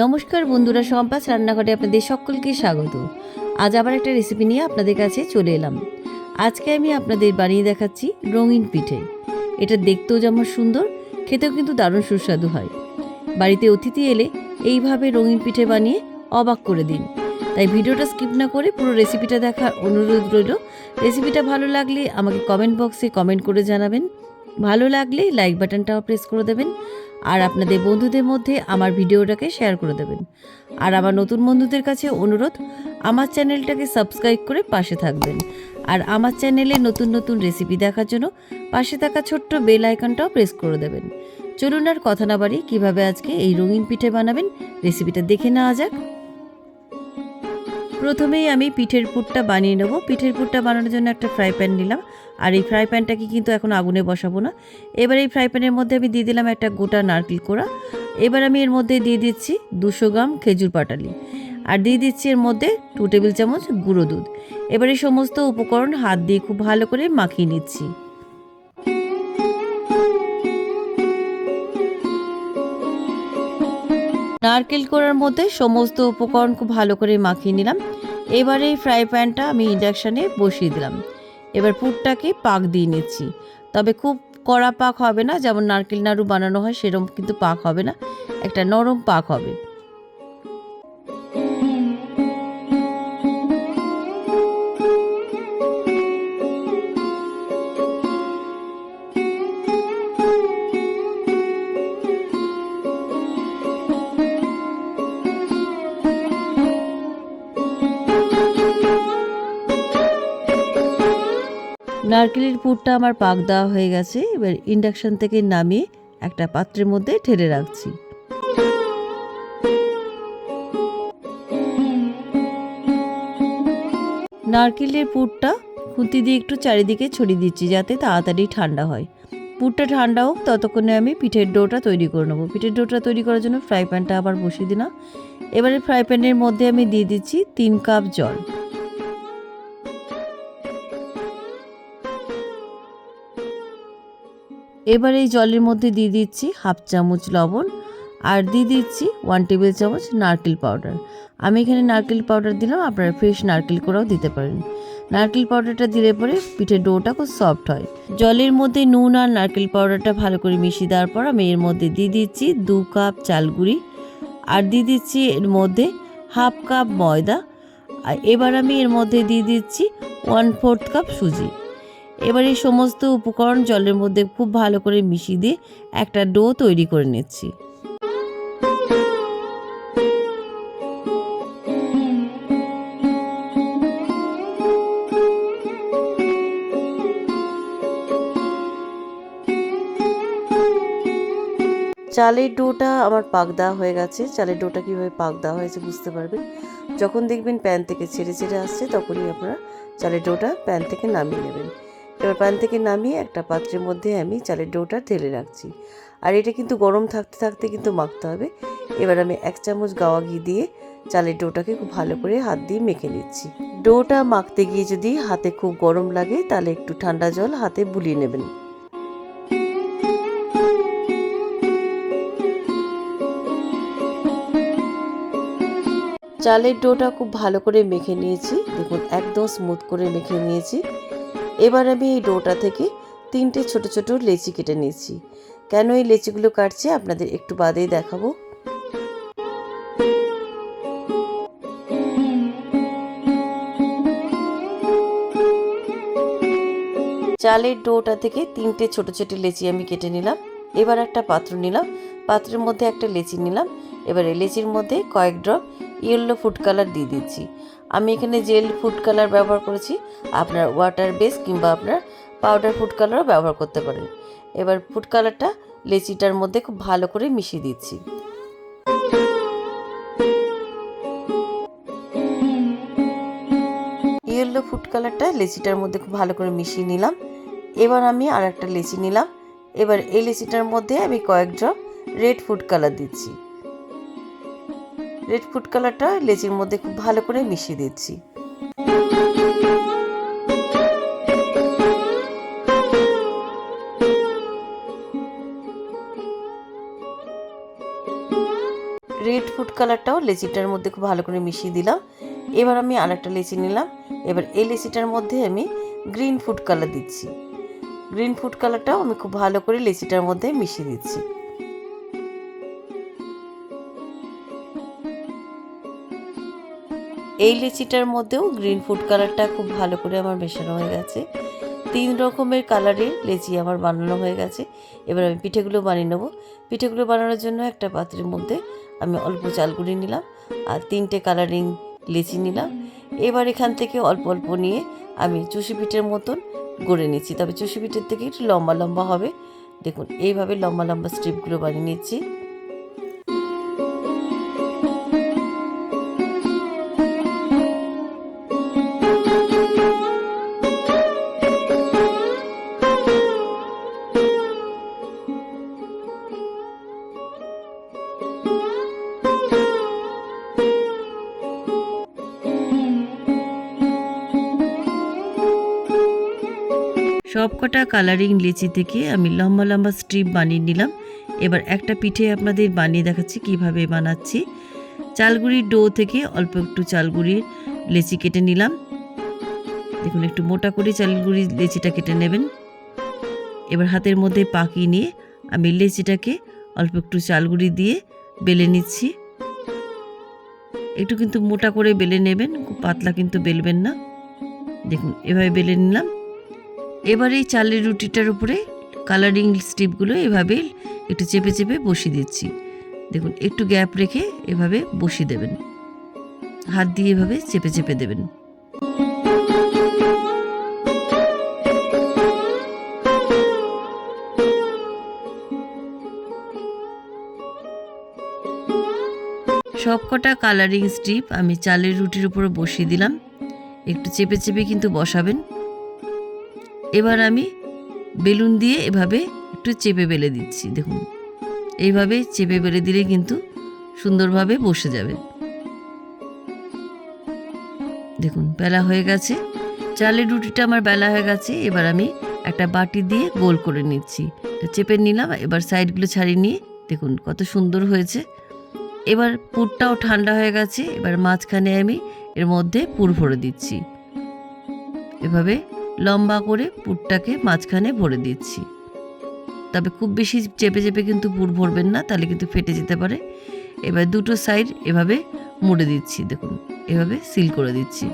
নমস্কার বন্ধুরা, সম্পাস রান্নাঘরে আপনাদের সকলকে স্বাগত। আজ আবার একটা রেসিপি নিয়ে আপনাদের কাছে চলে এলাম। আজকে আমি আপনাদের বানিয়ে দেখাচ্ছি রঙিন পিঠে। এটা দেখতেও যেমন সুন্দর, খেতেও কিন্তু দারুণ সুস্বাদু হয়। বাড়িতে অতিথি এলে এইভাবে রঙিন পিঠে বানিয়ে অবাক করে দিন। তাই ভিডিওটা স্কিপ না করে পুরো রেসিপিটা দেখার অনুরোধ রইল। রেসিপিটা ভালো লাগলে আমাকে কমেন্ট বক্সে কমেন্ট করে জানাবেন। ভালো লাগলে লাইক বাটনটাও প্রেস করে দেবেন। আর আপনাদের বন্ধুদের মধ্যে আমার ভিডিওটাকে শেয়ার করে দেবেন। আর আমার নতুন বন্ধুদের কাছে অনুরোধ, আমার চ্যানেলটাকে সাবস্ক্রাইব করে পাশে থাকবেন। আর আমার চ্যানেলে নতুন নতুন রেসিপি দেখার জন্য পাশে থাকা ছোট্ট বেল আইকনটাও প্রেস করে দেবেন। চলুন আর কথা না বাড়ি, কীভাবে আজকে এই রঙিন পিঠে বানাবেন রেসিপিটা দেখে নেওয়া যাক। প্রথমেই আমি পিঠের পুরটা বানিয়ে নেব। পিঠের পুরটা বানানোর জন্য একটা ফ্রাই প্যান নিলাম। আর এই ফ্রাই প্যানটাকে কিন্তু এখন আগুনে বসাবো না। এবার এই ফ্রাই প্যানের মধ্যে আমি দিয়ে দিলাম একটা গোটা নারকেল কোড়া। এবার আমি এর মধ্যে দিয়ে দিচ্ছি 200 গ্রাম খেজুর পাটালি। আর দিয়ে দিচ্ছি এর মধ্যে 2 টেবিল চামচ গুঁড়ো দুধ। এবার এই সমস্ত উপকরণ হাত দিয়ে খুব ভালো করে মাখিয়ে নিচ্ছি। নারকেল কোড়ার মধ্যে সমস্ত উপকরণ খুব ভালো করে মাখিয়ে নিলাম। এবারে এই ফ্রাই প্যানটা আমি ইন্ডাকশানে বসিয়ে দিলাম। এবার পুরটাকে পাক দিয়ে নিচ্ছি, তবে খুব কড়া পাক হবে না, যেমন নারকেল নাড়ু বানানো হয় সেরকম কিন্তু পাক হবে না, একটা নরম পাক হবে। নারকেলের পুরটা আমার পাক দেওয়া হয়ে গেছে। এবার ইন্ডাকশন থেকে নামিয়ে একটা পাত্রের মধ্যে ঢেলে রাখছি। নারকেলের পুরটা খুন্তি দিয়ে একটু চারিদিকে ছড়িয়ে দিচ্ছি যাতে তাড়াতাড়ি ঠান্ডা হয়। পুরটা ঠান্ডা হোক, ততক্ষণে আমি পিঠের ডোটা তৈরি করে নেবো। পিঠের ডোটা তৈরি করার জন্য ফ্রাই প্যানটা আবার বসিয়ে দিলাম। এবারে ফ্রাই প্যানের মধ্যে আমি দিয়ে দিচ্ছি 3 কাপ জল। এবার এই জলের মধ্যে দিয়ে দিচ্ছি হাফ চামচ লবণ আর দিয়ে দিচ্ছি 1 টেবিল চামচ নারকেল পাউডার। আমি এখানে নারকেল পাউডার দিলাম, আপনারা ফ্রেশ নারকেল কোড়াও দিতে পারেন। নারকেল পাউডারটা দিলে পরে পিঠের ডোটা খুব সফট হয়। জলের মধ্যে নুন আর নারকেল পাউডারটা ভালো করে মিশিয়ে দেওয়ার পর আমি এর মধ্যে দিয়ে দিচ্ছি 2 কাপ চাল গুঁড়ি আর দিয়ে দিচ্ছি এর মধ্যে হাফ কাপ ময়দা। আর এবার আমি এর মধ্যে দিয়ে দিচ্ছি 1/4 কাপ সুজি। এবার এই সমস্ত উপকরণ জলের মধ্যে খুব ভালো করে মিশিয়ে দিয়ে একটা ডো তৈরি করে নিচ্ছি। চালের ডোটা আমার পাক দেওয়া হয়ে গেছে। চালের ডোটা কীভাবে পাক দেওয়া হয়েছে বুঝতে পারবেন যখন দেখবেন প্যান থেকে ছেড়ে ছেড়ে আসছে, তখনই আপনারা চালের ডোটা প্যান থেকে নামিয়ে নেবেন। এবার প্যান থেকে নামিয়ে একটা পাত্রের মধ্যে আমি চালের ডোটা ঢেলে রাখছি। আর এটা কিন্তু গরম থাকতে থাকতে কিন্তু মাখতে হবে। এবার আমি 1 চামচ গাওয়া ঘি দিয়ে চালের ডোটাকে খুব ভালো করে হাত দিয়ে মেখে নিচ্ছি। ডোটা মাখতে গিয়ে যদি হাতে খুব গরম লাগে তাহলে একটু ঠান্ডা জল হাতে বুলিয়ে নেবেন। চালের ডোটা খুব ভালো করে মেখে নিয়েছি, দেখুন একদম স্মুথ করে মেখে নিয়েছি। এবার আমি এই ডোটা থেকে 3টে ছোট ছোট লেচি কেটে নিয়েছি। কেন এই লেচিগুলো কাটছি আপনাদের একটু বাদেই দেখাবো। চালের ডোটা থেকে 3টে ছোট ছোট লেচি আমি কেটে নিলাম। এবার একটা পাত্র নিলাম, পাত্রের মধ্যে একটা লেচি নিলাম। এবার এই লেচির মধ্যে কয়েক ড্রপ ইয়েলো ফুড কালার দিয়ে দিচ্ছি। আমি এখানে জেল ফুড কালার ব্যবহার করেছি, আপনার ওয়াটার বেস কিংবা আপনার পাউডার ফুড কালারও ব্যবহার করতে পারেন। এবার ফুড কালারটা লেচিটার মধ্যে খুব ভালো করে মিশিয়ে দিচ্ছি। ইয়েলো ফুড কালারটা লেচিটার মধ্যে খুব ভালো করে মিশিয়ে নিলাম। এবার আমি আর একটা লেচি নিলাম। এবার এই লেচিটার মধ্যে আমি কয়েক ড্রপ রেড ফুড কালার দিচ্ছি। রেড ফুড কালারটা লেচির মধ্যে খুব ভালো করে মিশিয়ে দিচ্ছি। রেড ফুড কালারটাও লেচিটার মধ্যে খুব ভালো করে মিশিয়ে দিলাম। এবার আমি আরেকটা লেচি নিলাম। এবার এই লেচিটার মধ্যে আমি গ্রিন ফুড কালার দিচ্ছি। গ্রিন ফুড কালারটাও আমি খুব ভালো করে লেচিটার মধ্যে মিশিয়ে দিচ্ছি। এই লেচিটার মধ্যেও গ্রিন ফুড কালারটা খুব ভালো করে আমার মেশানো হয়ে গেছে। 3 রকমের কালারের লেচি আমার বানানো হয়ে গেছে। এবার আমি পিঠেগুলো বানিয়ে নেব। পিঠেগুলো বানানোর জন্য একটা পাত্রের মধ্যে আমি অল্প চাল গুঁড়ি নিলাম আর 3টে কালারিং লেচি নিলাম। এবার এখান থেকে অল্প অল্প নিয়ে আমি চুষি পিঠের মতন গড়ে নিচ্ছি, তবে চুষি পিঠের থেকে একটু লম্বা লম্বা হবে। দেখুন এইভাবে লম্বা লম্বা স্ট্রিপগুলো বানিয়ে নিচ্ছি। সবকটা কালারিং লিচি থেকে আমি লম্বা লম্বা স্ট্রিপ বানিয়ে নিলাম। এবার একটা পিঠে আপনাদের বানিয়ে দেখাচ্ছি কিভাবে বানাচ্ছি। চালগুড়ির ডো থেকে অল্প একটু চালগুড়ির লেচি কেটে নিলাম। দেখুন একটু মোটা করে চালগুড়ির লেচিটা কেটে নেবেন। এবার হাতের মধ্যে পাকি নিয়ে আমি লেচিটাকে অল্প একটু চালগুড়ি দিয়ে বেলে নিচ্ছি। একটু কিন্তু মোটা করে বেলে নেবেন, খুব পাতলা কিন্তু বেলবেন না। দেখুন এভাবে বেলে নিলাম। এবার এই চালের রুটিটার উপরে কালারিং স্ট্রিপগুলো এভাবে একটু চেপে চেপে বসিয়ে দিচ্ছি। দেখুন একটু গ্যাপ রেখে এভাবে বসিয়ে দেবেন, হাত দিয়ে এভাবে চেপে চেপে দেবেন। সবকটা কালারিং স্ট্রিপ আমি চালের রুটির উপরে বসিয়ে দিলাম। একটু চেপে চেপে কিন্তু বসাবেন। এবার আমি বেলুন দিয়ে এভাবে একটু চেপে বেলে দিচ্ছি। দেখুন এইভাবে চেপে বেলে দিলে কিন্তু সুন্দরভাবে বসে যাবে। দেখুন বেলা হয়ে গেছে, চালের রুটিটা আমার বেলা হয়ে গেছে। এবার আমি একটা বাটি দিয়ে গোল করে নিচ্ছি। চেপে নিলাম, এবার সাইডগুলো ছাড়িয়ে নিয়ে দেখুন কত সুন্দর হয়েছে। এবার পুরটাও ঠান্ডা হয়ে গেছে। এবার মাঝখানে আমি এর মধ্যে পুর ভরে দিচ্ছি। এভাবে লম্বা করে পুরটাকে মাঝখানে ভরে দিচ্ছি। তবে খুব বেশি চেপে চেপে কিন্তু পুর ভরবেন না, তাহলে কিন্তু ফেটে যেতে পারে। এবার দুটো সাইড এভাবে মুড়ে দিচ্ছি। দেখুন এভাবে সিল করে দিচ্ছি।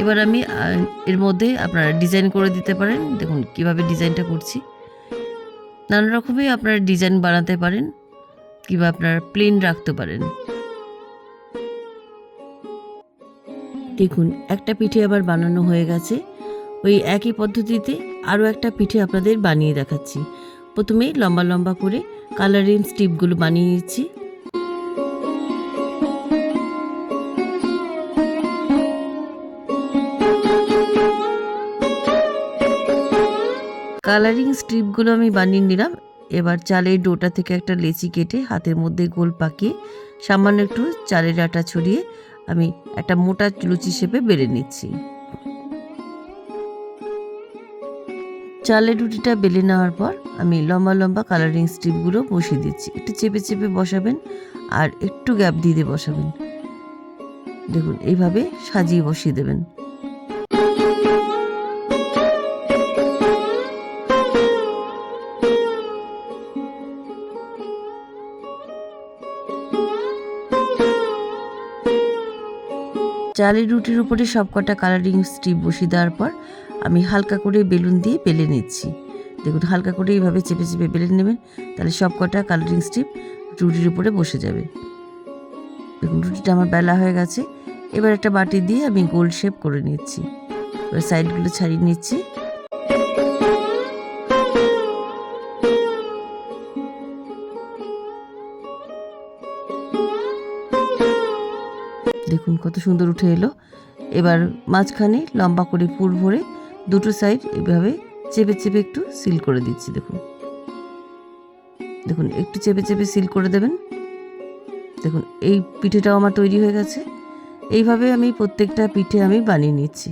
এবার আমি এর মধ্যে আপনারা ডিজাইন করে দিতে পারেন। দেখুন কিভাবে ডিজাইনটা করছি। নানা রকমই আপনারা ডিজাইন বানাতে পারেন কিংবা আপনারা প্লেন রাখতে পারেন। দেখুন একটা পিঠে আবার বানানো হয়ে গেছে। ওই একই পদ্ধতিতে আরও একটা পিঠে আপনাদের বানিয়ে দেখাচ্ছি। প্রথমেই লম্বা লম্বা করে কালারিং স্ট্রিপগুলো বানিয়ে নিচ্ছি। কালারিং স্ট্রিপগুলো আমি বানিয়ে নিলাম। এবার চালের ডোটা থেকে একটা লেচি কেটে হাতের মধ্যে গোল পাকিয়ে সামান্য একটু চালের আটা ছড়িয়ে আমি একটা মোটা লুচি শেপে বেলে নিচ্ছি। চালের রুটিটা বেলে নেওয়ার পর আমি লম্বা লম্বা কালারিং স্ট্রিপগুলো বসিয়ে দিচ্ছি। একটু চেপে চেপে বসাবেন আর একটু গ্যাপ দিয়ে দিয়ে বসাবেন। দেখুন এইভাবে সাজিয়ে বসিয়ে দেবেন। চালের রুটির উপরে সবকটা কালারিং স্ট্রিপ বসিয়ে দেওয়ার পর আমি হালকা করে বেলুন দিয়ে বেলে নিচ্ছি। দেখুন হালকা করে এইভাবে চেপে চেপে বেলে নেবেন, তাহলে সবকটা কালারিং স্ট্রিপ রুটির উপরে বসে যাবে। দেখুন রুটিটা আমার বেলা হয়ে গেছে। এবার একটা বাটি দিয়ে আমি গোল শেপ করে নিচ্ছি। এবার সাইডগুলো ছাড়িয়ে নিচ্ছি। দেখুন কত সুন্দর উঠে এলো। এবার মাঝখানে লম্বা করে পুর ভরে দুটো সাইড এভাবে চেপে চেপে একটু সিল করে দিচ্ছি। দেখুন দেখুন একটু চেপে চেপে সিল করে দেবেন। দেখুন এই পিঠেটাও আমার তৈরি হয়ে গেছে। এইভাবে আমি প্রত্যেকটা পিঠে আমি বানিয়ে নিচ্ছি।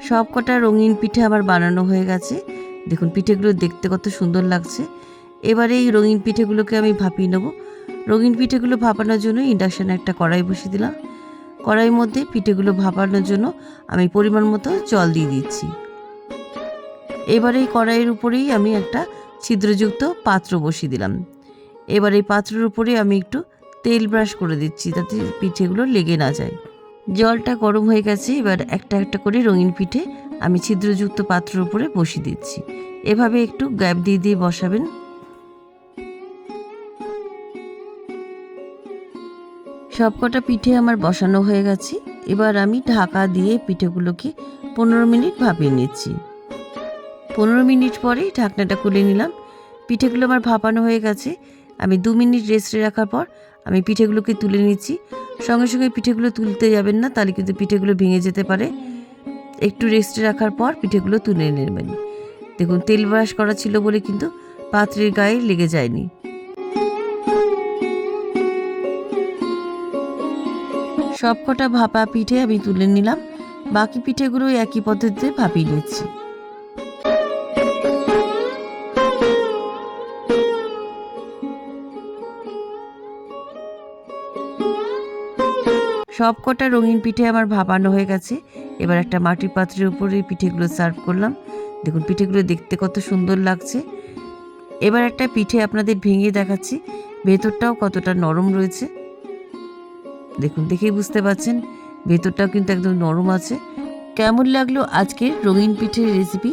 সব কটা রঙিন পিঠে আমার বানানো হয়ে গেছে। দেখুন পিঠেগুলো দেখতে কত সুন্দর লাগছে। এবারে এই রঙিন পিঠেগুলোকে আমি ভাপিয়ে নেব। রঙিন পিঠেগুলো ভাপানোর জন্য ইন্ডাকশানে একটা কড়াই বসিয়ে দিলাম। কড়াইয়ের মধ্যে পিঠেগুলো ভাপানোর জন্য আমি পরিমাণ মতো জল দিয়ে দিচ্ছি। এবারে এই কড়াইয়ের উপরেই আমি একটা ছিদ্রযুক্ত পাত্র বসিয়ে দিলাম। এবার এই পাত্রের উপরে আমি একটু তেল ব্রাশ করে দিচ্ছি, যাতে পিঠেগুলো লেগে না যায়। জলটা গরম হয়ে গেছে। এবার একটা একটা করে রঙিন পিঠে আমি ছিদ্রযুক্ত পাত্রের উপরে বসিয়ে দিচ্ছি। এভাবে একটু গ্যাপ দিয়ে দিয়ে বসাবেন। সবকটা পিঠে আমার বসানো হয়ে গেছে। এবার আমি ঢাকা দিয়ে পিঠেগুলোকে 15 মিনিট ভাপিয়ে নিচ্ছি। 15 মিনিট পরেই ঢাকনাটা খুলে নিলাম। পিঠেগুলো আমার ভাপানো হয়ে গেছে। আমি 2 মিনিট রেস্টে রাখার পর আমি পিঠেগুলোকে তুলে নিচ্ছি। সঙ্গে সঙ্গে পিঠেগুলো তুলতে যাবেন না, তাহলে কিন্তু পিঠেগুলো ভেঙে যেতে পারে। একটু রেস্টে রাখার পর পিঠেগুলো তুলে নেবেন। দেখুন তেল ব্রাশ করা ছিল বলে কিন্তু পাত্রের গায়ে লেগে যায়নি। সবকটা ভাপা পিঠে আমি তুলে নিলাম। বাকি পিঠেগুলো একই পদ্ধতিতে ভাপিয়ে নিচ্ছি। সবকটা রঙিন পিঠে আমার ভাপানো হয়ে গেছে। এবার একটা মাটির পাত্রের উপরে পিঠেগুলো সার্ভ করলাম। দেখুন পিঠেগুলো দেখতে কত সুন্দর লাগছে। এবার একটা পিঠে আপনাদের ভেঙে দেখাচ্ছি, ভেতরটাও কতটা নরম রয়েছে। দেখুন দেখেই বুঝতে পারছেন ভেতরটাও কিন্তু একদম নরম আছে। কেমন লাগলো আজকের রঙিন পিঠের রেসিপি?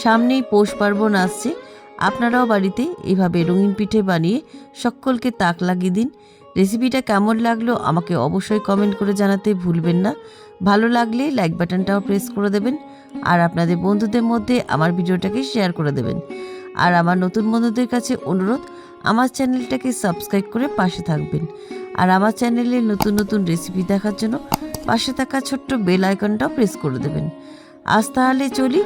সামনেই পৌষ পার্বণ আসছে। আপনারাও বাড়িতে এভাবে রঙিন পিঠে বানিয়ে সকলকে তাক লাগিয়ে দিন। রেসিপিটা কেমন লাগলো আমাকে অবশ্যই কমেন্ট করে জানাতে ভুলবেন না। ভালো লাগলে লাইক বাটনটাও প্রেস করে দেবেন, আর আপনাদের বন্ধুদের মধ্যে আমার ভিডিওটাকে শেয়ার করে দেবেন। আর আমার নতুন বন্ধুদের কাছে অনুরোধ, আমার চ্যানেলটাকে সাবস্ক্রাইব করে পাশে থাকবেন। আর আমার চ্যানেলে নতুন নতুন রেসিপি দেখার জন্য পাশে থাকা ছোট্ট বেল আইকনটাও প্রেস করে দেবেন। আজ তাহলে চলি,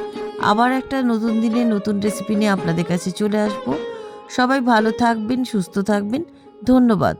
আবার একটা নতুন দিনে নতুন রেসিপি নিয়ে আপনাদের কাছে চলে আসব। সবাই ভালো থাকবেন, সুস্থ থাকবেন। ধন্যবাদ।